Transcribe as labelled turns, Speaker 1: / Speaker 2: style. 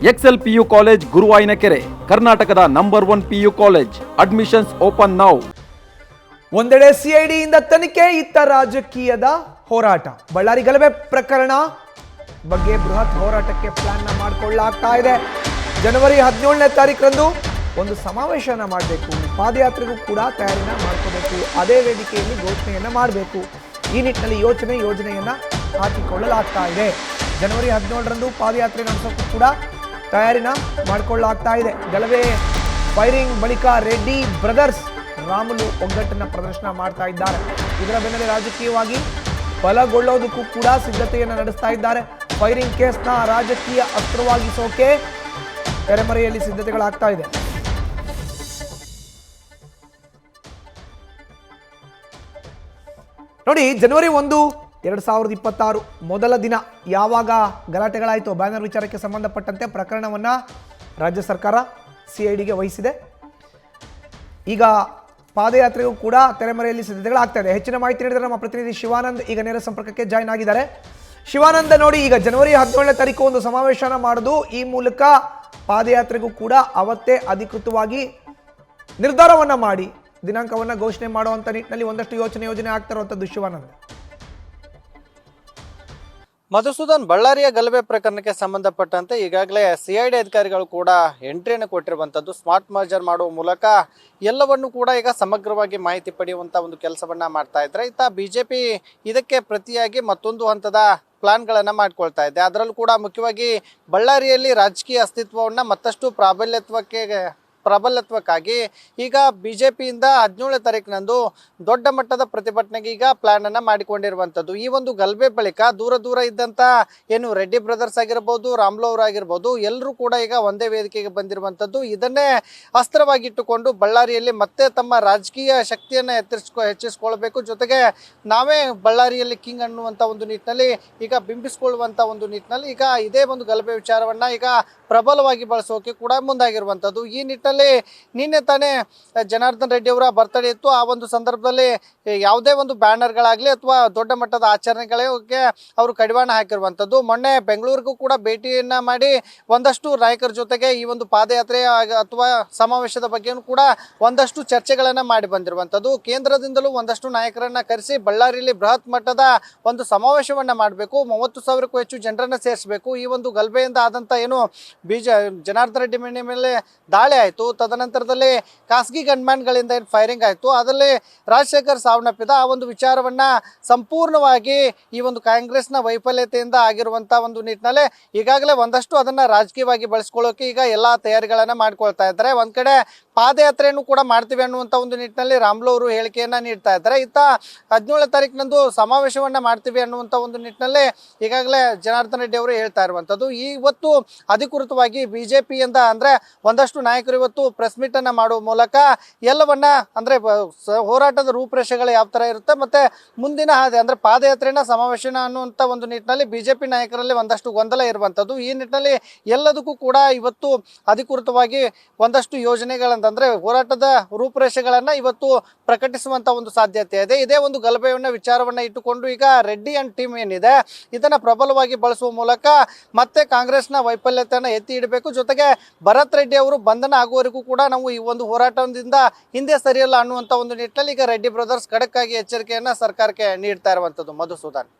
Speaker 1: Excel PU college ಗುರುವಾಯಿನಕೆರೆ, ಕರ್ನಾಟಕದ number 1 PU college. Admissions open now.
Speaker 2: ಒಂದೆಡೆ ಸಿಐಡಿಯಿಂದ ತನಿಖೆ, ಇತ್ತ ರಾಜಕೀಯದ ಹೋರಾಟ. ಬಳ್ಳಾರಿ ಗಲಭೆ ಪ್ರಕರಣ ಬಗ್ಗೆ ಬೃಹತ್ ಹೋರಾಟಕ್ಕೆ ಪ್ಲಾನ್ ಮಾಡಿಕೊಳ್ಳಲಾಗ್ತಾ ಇದೆ. ಜನವರಿ 17ನೇ ತಾರೀಕರಂದು ಒಂದು ಸಮಾವೇಶನ ಮಾಡಬೇಕು, ಪಾದಯಾತ್ರೆಗೂ ಕೂಡ ತಯಾರಿನ ಮಾಡ್ಕೋಬೇಕು, ಅದೇ ವೇದಿಕೆಯಲ್ಲಿ ಘೋಷಣೆಯನ್ನ ಮಾಡಬೇಕು. ಈ ನಿಟ್ಟಿನಲ್ಲಿ ಯೋಜನೆಯನ್ನ ಹಾಕಿಕೊಳ್ಳಲಾಗ್ತಾ ಇದೆ. ಜನವರಿ 17ರಂದು ಪಾದಯಾತ್ರೆ ನಡೆಸೋಕ್ಕೂ ಕೂಡ ತಯಾರಿನ ಮಾಡಿಕೊಳ್ಳಲಾಗ್ತಾ ಇದೆ. ಗಲಭೆ ಫೈರಿಂಗ್ ಬಳಿಕ ರೆಡ್ಡಿ ಬ್ರದರ್ಸ್ ರಾಮುಲು ಒಗ್ಗಟ್ಟನ್ನ ಪ್ರದರ್ಶನ ಮಾಡ್ತಾ ಇದ್ದಾರೆ. ಇದರ ಬೆನ್ನಲ್ಲೇ ರಾಜಕೀಯವಾಗಿ ಬಲಗೊಳ್ಳೋದಕ್ಕೂ ಕೂಡ ಸಿದ್ಧತೆಯನ್ನು ನಡೆಸ್ತಾ ಇದ್ದಾರೆ. ಫೈರಿಂಗ್ ಕೇಸ್ನ ರಾಜಕೀಯ ಅಸ್ತ್ರವಾಗಿಸೋಕೆ ತೆರೆಮರೆಯಲ್ಲಿ ಸಿದ್ಧತೆಗಳಾಗ್ತಾ ಇದೆ. ನೋಡಿ, ಜನವರಿ 1, 2026 ಮೊದಲ ದಿನ ಯಾವಾಗ ಗಲಾಟೆಗಳಾಯಿತು, ಬ್ಯಾನರ್ ವಿಚಾರಕ್ಕೆ ಸಂಬಂಧಪಟ್ಟಂತೆ ಪ್ರಕರಣವನ್ನ ರಾಜ್ಯ ಸರ್ಕಾರ ಸಿಐಡಿಗೆ ವಹಿಸಿದೆ. ಈಗ ಪಾದಯಾತ್ರೆಗೂ ಕೂಡ ತೆರೆಮರೆಯಲ್ಲಿ ಸಿದ್ಧತೆಗಳಾಗ್ತಾ ಇದೆ. ಹೆಚ್ಚಿನ ಮಾಹಿತಿ ನೀಡಿದರೆ ನಮ್ಮ ಪ್ರತಿನಿಧಿ ಶಿವಾನಂದ್ ಈಗ ನೇರ ಸಂಪರ್ಕಕ್ಕೆ ಜಾಯ್ನ್ ಆಗಿದ್ದಾರೆ. ಶಿವಾನಂದ, ನೋಡಿ, ಈಗ ಜನವರಿ 17ನೇ ತಾರೀಕು ಒಂದು ಸಮಾವೇಶನ ಮಾಡೋದು, ಈ ಮೂಲಕ ಪಾದಯಾತ್ರೆಗೂ ಕೂಡ ಅವತ್ತೇ ಅಧಿಕೃತವಾಗಿ ನಿರ್ಧಾರವನ್ನ ಮಾಡಿ ದಿನಾಂಕವನ್ನ ಘೋಷಣೆ ಮಾಡುವಂತ ನಿಟ್ಟಿನಲ್ಲಿ ಒಂದಷ್ಟು ಯೋಜನೆ ಆಗ್ತಾ ಇರುವಂತದ್ದು. ಶಿವಾನಂದ.
Speaker 3: ಮಧುಸೂದನ್, ಬಳ್ಳಾರಿಯ ಗಲಭೆ ಪ್ರಕರಣಕ್ಕೆ ಸಂಬಂಧಪಟ್ಟಂತೆ ಈಗಾಗಲೇ ಸಿಐಡಿ ಅಧಿಕಾರಿಗಳು ಕೂಡ ಎಂಟ್ರಿಯನ್ನು ಕೊಟ್ಟಿರುವಂಥದ್ದು. ಸ್ಮಾರ್ಟ್ ಮರ್ಜರ್ ಮಾಡುವ ಮೂಲಕ ಎಲ್ಲವನ್ನು ಕೂಡ ಈಗ ಸಮಗ್ರವಾಗಿ ಮಾಹಿತಿ ಪಡೆಯುವಂಥ ಒಂದು ಕೆಲಸವನ್ನ ಮಾಡ್ತಾ ಇದ್ದಾರೆ. ಇತ್ತ ಬಿಜೆಪಿ ಇದಕ್ಕೆ ಪ್ರತಿಯಾಗಿ ಮತ್ತೊಂದು ಹಂತದ ಪ್ಲಾನ್ಗಳನ್ನು ಮಾಡ್ಕೊಳ್ತಾ ಇದೆ. ಅದರಲ್ಲೂ ಕೂಡ ಮುಖ್ಯವಾಗಿ ಬಳ್ಳಾರಿಯಲ್ಲಿ ರಾಜಕೀಯ ಅಸ್ತಿತ್ವವನ್ನು ಮತ್ತಷ್ಟು ಪ್ರಬಲತ್ವಕ್ಕಾಗಿ ಈಗ ಬಿಜೆಪಿಯಿಂದ 17ನೇ ತಾರೀಕಿನಂದು ದೊಡ್ಡ ಮಟ್ಟದ ಪ್ರತಿಭಟನೆಗೆ ಈಗ ಪ್ಲಾನ್ ಅನ್ನ ಮಾಡಿಕೊಂಡಿರುವಂಥದ್ದು. ಈ ಒಂದು ಗಲಭೆ ಬಳಿಕ ದೂರ ಇದ್ದಂತ ಏನು ರೆಡ್ಡಿ ಬ್ರದರ್ಸ್ ಆಗಿರ್ಬೋದು, ರಾಮ್ಲು ಅವರು ಆಗಿರ್ಬೋದು, ಎಲ್ಲರೂ ಕೂಡ ಈಗ ಒಂದೇ ವೇದಿಕೆಗೆ ಬಂದಿರುವಂಥದ್ದು. ಇದನ್ನೇ ಅಸ್ತ್ರವಾಗಿಟ್ಟುಕೊಂಡು ಬಳ್ಳಾರಿಯಲ್ಲಿ ಮತ್ತೆ ತಮ್ಮ ರಾಜಕೀಯ ಶಕ್ತಿಯನ್ನು ಹೆಚ್ಚಿಸ್ಕೊಳ್ಬೇಕು, ಜೊತೆಗೆ ನಾವೇ ಬಳ್ಳಾರಿಯಲ್ಲಿ ಕಿಂಗ್ ಅನ್ನುವಂಥ ಒಂದು ನಿಟ್ಟಿನಲ್ಲಿ ಈಗ ಬಿಂಬಿಸ್ಕೊಳ್ಳುವಂಥ ಒಂದು ನಿಟ್ಟಿನಲ್ಲಿ ಈಗ ಇದೇ ಒಂದು ಗಲಭೆ ವಿಚಾರವನ್ನ ಈಗ ಪ್ರಬಲವಾಗಿ ಬಳಸೋಕೆ ಕೂಡ ಮುಂದಾಗಿರುವಂಥದ್ದು. ಈ ನಿಟ್ಟಿನಲ್ಲಿ ನಿನ್ನೆ ತಾನೇ ಜನಾರ್ದನ್ ರೆಡ್ಡಿ ಅವರ ಬರ್ತಡೇ ಇತ್ತು. ಆ ಒಂದು ಸಂದರ್ಭದಲ್ಲಿ ಯಾವುದೇ ಒಂದು ಬ್ಯಾನರ್ಗಳಾಗಲಿ ಅಥವಾ ದೊಡ್ಡ ಮಟ್ಟದ ಆಚರಣೆಗಳಿಗೆ ಅವರು ಕಡಿವಾಣ ಹಾಕಿರುವಂಥದ್ದು. ಮೊನ್ನೆ ಬೆಂಗಳೂರಿಗೂ ಕೂಡ ಭೇಟಿಯನ್ನ ಮಾಡಿ ಒಂದಷ್ಟು ನಾಯಕರ ಜೊತೆಗೆ ಈ ಒಂದು ಪಾದಯಾತ್ರೆ ಅಥವಾ ಸಮಾವೇಶದ ಬಗ್ಗೆಯೂ ಕೂಡ ಒಂದಷ್ಟು ಚರ್ಚೆಗಳನ್ನ ಮಾಡಿ ಬಂದಿರುವಂಥದ್ದು. ಕೇಂದ್ರದಿಂದಲೂ ಒಂದಷ್ಟು ನಾಯಕರನ್ನ ಕರೆಸಿ ಬಳ್ಳಾರಿಯಲ್ಲಿ ಬೃಹತ್ ಮಟ್ಟದ ಒಂದು ಸಮಾವೇಶವನ್ನ ಮಾಡಬೇಕು, 30,000ಕ್ಕೂ ಹೆಚ್ಚು ಜನರನ್ನ ಸೇರಿಸಬೇಕು. ಈ ಒಂದು ಗಲಭೆಯಿಂದ ಆದಂತ ಏನು ಜನಾರ್ದನ್ ರೆಡ್ಡಿ ಮೇಲೆ ದಾಳಿ ಆಯಿತು, ತದನಂತರದಲ್ಲಿ ಖಾಸಗಿ ಗನ್ಮ್ಯಾನ್ಗಳಿಂದ ಏನು ಫೈರಿಂಗ್ ಆಯಿತು, ಅದರಲ್ಲಿ ರಾಜಶೇಖರ್ ಸಾವನ್ನಪ್ಪಿದ ಆ ಒಂದು ವಿಚಾರವನ್ನ ಸಂಪೂರ್ಣವಾಗಿ ಈ ಒಂದು ಕಾಂಗ್ರೆಸ್ನ ವೈಫಲ್ಯತೆಯಿಂದ ಆಗಿರುವಂತಹ ಒಂದು ನಿಟ್ಟಿನಲ್ಲಿ ಈಗಾಗಲೇ ಒಂದಷ್ಟು ಅದನ್ನ ರಾಜಕೀಯವಾಗಿ ಬಳಸ್ಕೊಳ್ಳೋಕೆ ಈಗ ಎಲ್ಲಾ ತಯಾರಿಗಳನ್ನ ಮಾಡ್ಕೊಳ್ತಾ ಇದ್ದಾರೆ. ಒಂದ್ ಕಡೆ ಪಾದಯಾತ್ರೆಯನ್ನು ಕೂಡ ಮಾಡ್ತೀವಿ ಅನ್ನುವಂಥ ಒಂದು ನಿಟ್ಟಿನಲ್ಲಿ ರಾಮ್ಲು ಅವರು ಹೇಳಿಕೆಯನ್ನ ನೀಡ್ತಾ ಇದ್ದಾರೆ. ಇತ್ತ 17ನೇ ತಾರೀಕಿನಂದು ಸಮಾವೇಶವನ್ನ ಮಾಡ್ತೀವಿ ಅನ್ನುವಂಥ ಒಂದು ನಿಟ್ಟಿನಲ್ಲಿ ಈಗಾಗಲೇ ಜನಾರ್ದನ್ ರೆಡ್ಡಿ ಅವರು ಹೇಳ್ತಾ ಇರುವಂಥದ್ದು. ಇವತ್ತು ಅಧಿಕೃತವಾಗಿ ಬಿಜೆಪಿಯಿಂದ ಅಂದ್ರೆ ಒಂದಷ್ಟು ನಾಯಕರು ಇವತ್ತು ಪ್ರೆಸ್ ಮೀಟ್ ಅನ್ನ ಮಾಡುವ ಮೂಲಕ ಎಲ್ಲವನ್ನ ಅಂದ್ರೆ ಹೋರಾಟದ ರೂಪರೇಷೆಗಳು ಯಾವ ತರ ಇರುತ್ತೆ ಮತ್ತೆ ಮುಂದಿನ ಹಾದಿ ಅಂದ್ರೆ ಪಾದಯಾತ್ರೆನ ಸಮಾವೇಶನ ಅನ್ನುವಂಥ ಒಂದು ನಿಟ್ಟಿನಲ್ಲಿ ಬಿಜೆಪಿ ನಾಯಕರಲ್ಲಿ ಒಂದಷ್ಟು ಗೊಂದಲ ಇರುವಂಥದ್ದು. ಈ ನಿಟ್ಟಿನಲ್ಲಿ ಎಲ್ಲದಕ್ಕೂ ಕೂಡ ಇವತ್ತು ಅಧಿಕೃತವಾಗಿ ಒಂದಷ್ಟು ಯೋಜನೆಗಳಂತಂದ್ರೆ ಹೋರಾಟದ ರೂಪರೇಷೆಗಳನ್ನ ಇವತ್ತು ಪ್ರಕಟಿಸುವಂತ ಒಂದು ಸಾಧ್ಯತೆ ಇದೆ. ಇದೇ ಒಂದು ಗಲಭೆಯನ್ನ ವಿಚಾರವನ್ನ ಇಟ್ಟುಕೊಂಡು ಈಗ ರೆಡ್ಡಿ ಅಂಡ್ ಟೀಮ್ ಏನಿದೆ ಇದನ್ನ ಪ್ರಬಲವಾಗಿ ಬಳಸುವ ಮೂಲಕ ಮತ್ತೆ ಕಾಂಗ್ರೆಸ್ನ ವೈಫಲ್ಯತೆಯನ್ನ ಎತ್ತಿ ಇಡಬೇಕು, ಜೊತೆಗೆ ಭರತ್ ರೆಡ್ಡಿ ಅವರು ಬಂಧನ ಆಗುವವರೆಗೂ ಕೂಡ ನಾವು ಈ ಒಂದು ಹೋರಾಟದಿಂದ ಹಿಂದೆ ಸರಿಯಲ್ಲ ಅನ್ನುವಂಥ ಒಂದು ನಿಟ್ಟಿನಲ್ಲಿ ಈಗ ರೆಡ್ಡಿ ಬ್ರದರ್ಸ್ ಖಡಕ್ ಆಗಿ ಎಚ್ಚರಿಕೆಯನ್ನ ಸರ್ಕಾರಕ್ಕೆ ನೀಡ್ತಾ ಇರುವಂತದ್ದು. ಮಧುಸೂದನ್.